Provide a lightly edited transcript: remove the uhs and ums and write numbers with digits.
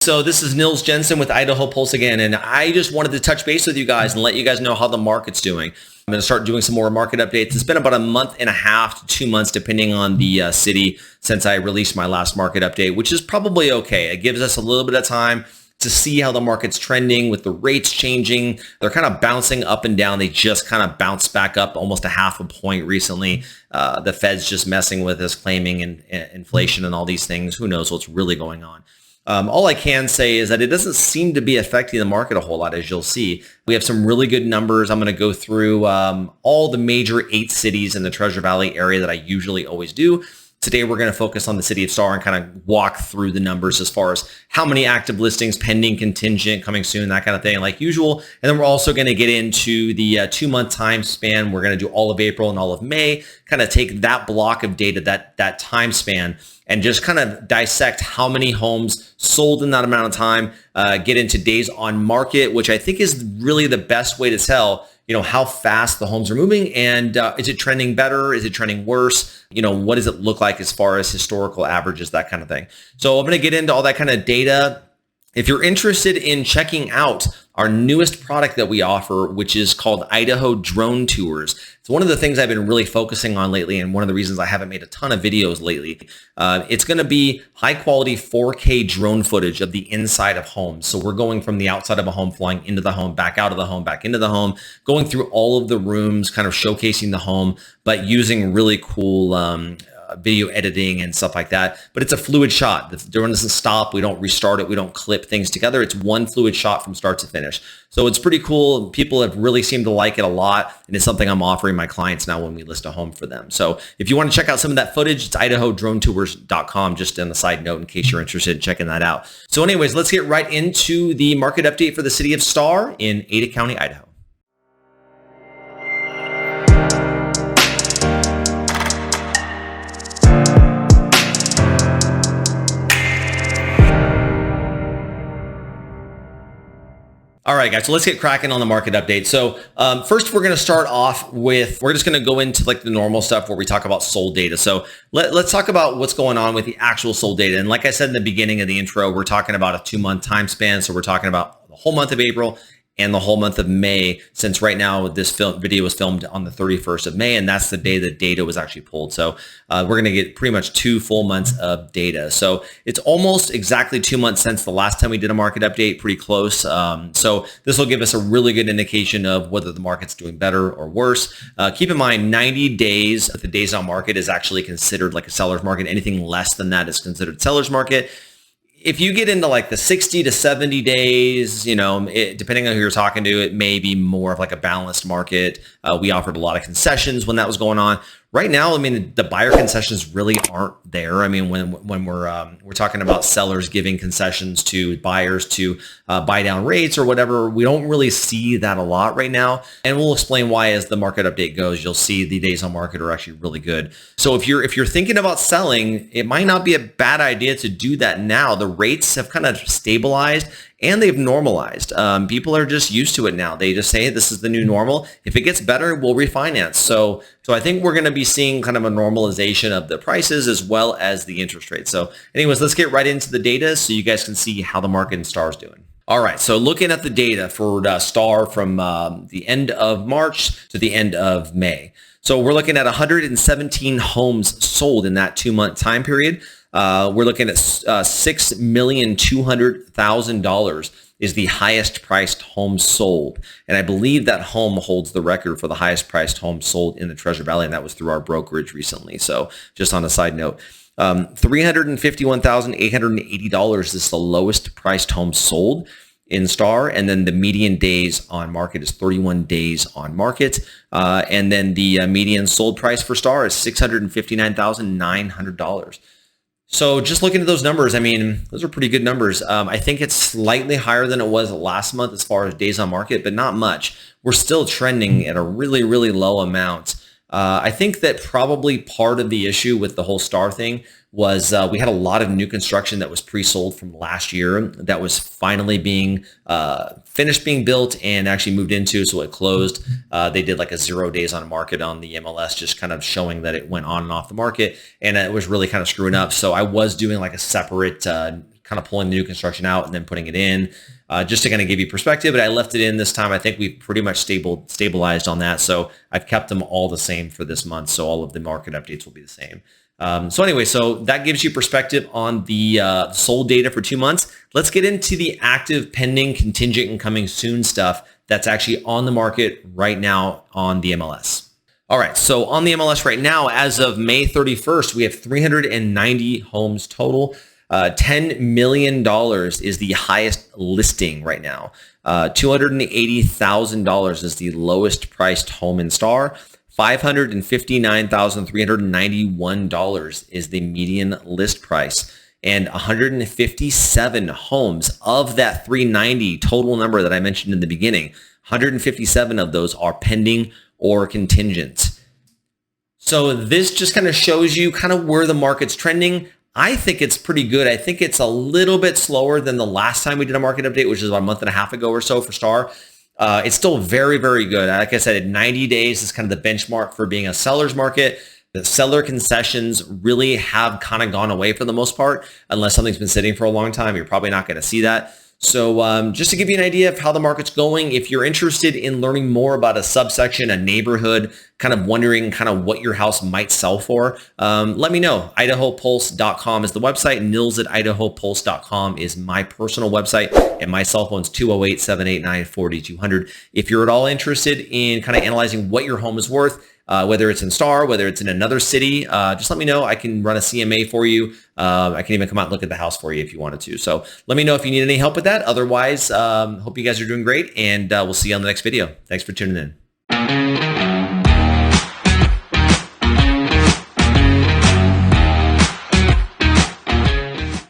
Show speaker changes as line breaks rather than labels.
so this is Nils Jensen with Idaho Pulse again, and I just wanted to touch base with you guys and let you guys know how the market's doing. I'm going to start doing some more market updates. It's been about a month and a half to 2 months, depending on the city, since I released my last market update, which is probably okay. It gives us a little bit of time to see how the market's trending with the rates changing. They're kind of bouncing up and down. They just kind of bounced back up almost a half a point recently. The Fed's just messing with us, claiming inflation and all these things. Who knows what's really going on? All I can say is that it doesn't seem to be affecting the market a whole lot, as you'll see. We have some really good numbers. I'm going to go through all the major 8 cities in the Treasure Valley area that I usually always do. Today, we're going to focus on the city of Star and kind of walk through the numbers as far as how many active listings, pending, contingent, coming soon, that kind of thing, like usual. And then we're also going to get into the 2-month time span. We're going to do all of April and all of May, kind of take that block of data, that time span, and just kind of dissect how many homes sold in that amount of time, get into days on market, which I think is really the best way to tell, how fast the homes are moving, and is it trending better? Is it trending worse? What does it look like as far as historical averages, that kind of thing. So I'm going to get into all that kind of data. If you're interested in checking out our newest product that we offer, which is called Idaho Drone Tours, it's one of the things I've been really focusing on lately, and one of the reasons I haven't made a ton of videos lately. It's going to be high quality 4K drone footage of the inside of homes. So we're going from the outside of a home, flying into the home, back out of the home, back into the home, going through all of the rooms, kind of showcasing the home, but using really cool video editing and stuff like that. But it's a fluid shot. The drone doesn't stop. We don't restart it. We don't clip things together. It's one fluid shot from start to finish. So it's pretty cool. People have really seemed to like it a lot, and it's something I'm offering my clients now when we list a home for them. So if you want to check out some of that footage, it's idahodronetours.com, just on the side note in case you're interested in checking that out. So anyways, let's get right into the market update for the city of Star in Ada County, Idaho. All right, guys, so let's get cracking on the market update. So first, we're going to start off with, we're just going to go into like the normal stuff where we talk about sold data. So let's talk about what's going on with the actual sold data. And like I said in the beginning of the intro, we're talking about a 2-month time span. So we're talking about the whole month of April and the whole month of May, since right now this video was filmed on the 31st of May, and that's the day the data was actually pulled. So we're going to get pretty much 2 full months of data. So it's almost exactly 2 months since the last time we did a market update, pretty close. So this will give us a really good indication of whether the market's doing better or worse. Keep in mind, 90 days, the days on market is actually considered like a seller's market. Anything less than that is considered seller's market. If you get into like the 60 to 70 days, depending on who you're talking to, it may be more of like a balanced market. We offered a lot of concessions when that was going on. Right now, the buyer concessions really aren't there. When we're talking about sellers giving concessions to buyers to buy down rates or whatever, we don't really see that a lot right now. And we'll explain why as the market update goes. You'll see the days on market are actually really good. So if you're thinking about selling, it might not be a bad idea to do that now. The rates have kind of stabilized and they've normalized. People are just used to it now. They just say, this is the new normal. If it gets better, we'll refinance. So I think we're going to be seeing kind of a normalization of the prices as well as the interest rate. So anyways, let's get right into the data so you guys can see how the market in Star is doing. All right, so looking at the data for Star from the end of March to the end of May. So we're looking at 117 homes sold in that 2-month time period. We're looking at $6,200,000 is the highest priced home sold. And I believe that home holds the record for the highest priced home sold in the Treasure Valley, and that was through our brokerage recently. So just on a side note, $351,880 is the lowest priced home sold in Star, and then the median days on market is 31 days on market. And then the median sold price for Star is $659,900. So just looking at those numbers, those are pretty good numbers. I think it's slightly higher than it was last month as far as days on market, but not much. We're still trending at a really, really low amount. I think that probably part of the issue with the whole Star thing was we had a lot of new construction that was pre-sold from last year that was finally being finished being built and actually moved into, so it closed. They did like a 0 days on market on the MLS, just kind of showing that it went on and off the market, and it was really kind of screwing up. So I was doing like a separate kind of pulling the new construction out and then putting it in, just to kind of give you perspective. But I left it in this time. I think we've pretty much stabilized on that. So I've kept them all the same for this month. So all of the market updates will be the same. So anyway, so that gives you perspective on the sold data for 2 months. Let's get into the active, pending, contingent, and coming soon stuff that's actually on the market right now on the MLS. All right, so on the MLS right now, as of May 31st, we have 390 homes total. $10 million is the highest listing right now. $280,000 is the lowest priced home in Star. $559,391 is the median list price. And 157 homes of that 390 total number that I mentioned in the beginning, 157 of those are pending or contingent. So this just kind of shows you kind of where the market's trending. I think it's pretty good. I think it's a little bit slower than the last time we did a market update, which is about a month and a half ago or so for Star. It's still very, very good. Like I said, 90 days is kind of the benchmark for being a seller's market. The seller concessions really have kind of gone away for the most part. Unless something's been sitting for a long time, you're probably not going to see that. So just to give you an idea of how the market's going, if you're interested in learning more about a subsection, a neighborhood, kind of wondering kind of what your house might sell for, let me know. IdahoPulse.com is the website. Nils at IdahoPulse.com is my personal website, and my cell phone's 208-789-4200. If you're at all interested in kind of analyzing what your home is worth, whether it's in Star, whether it's in another city, just let me know. I can run a CMA for you. I can even come out and look at the house for you if you wanted to. So let me know if you need any help with that. Otherwise, hope you guys are doing great, and we'll see you on the next video. Thanks for tuning in.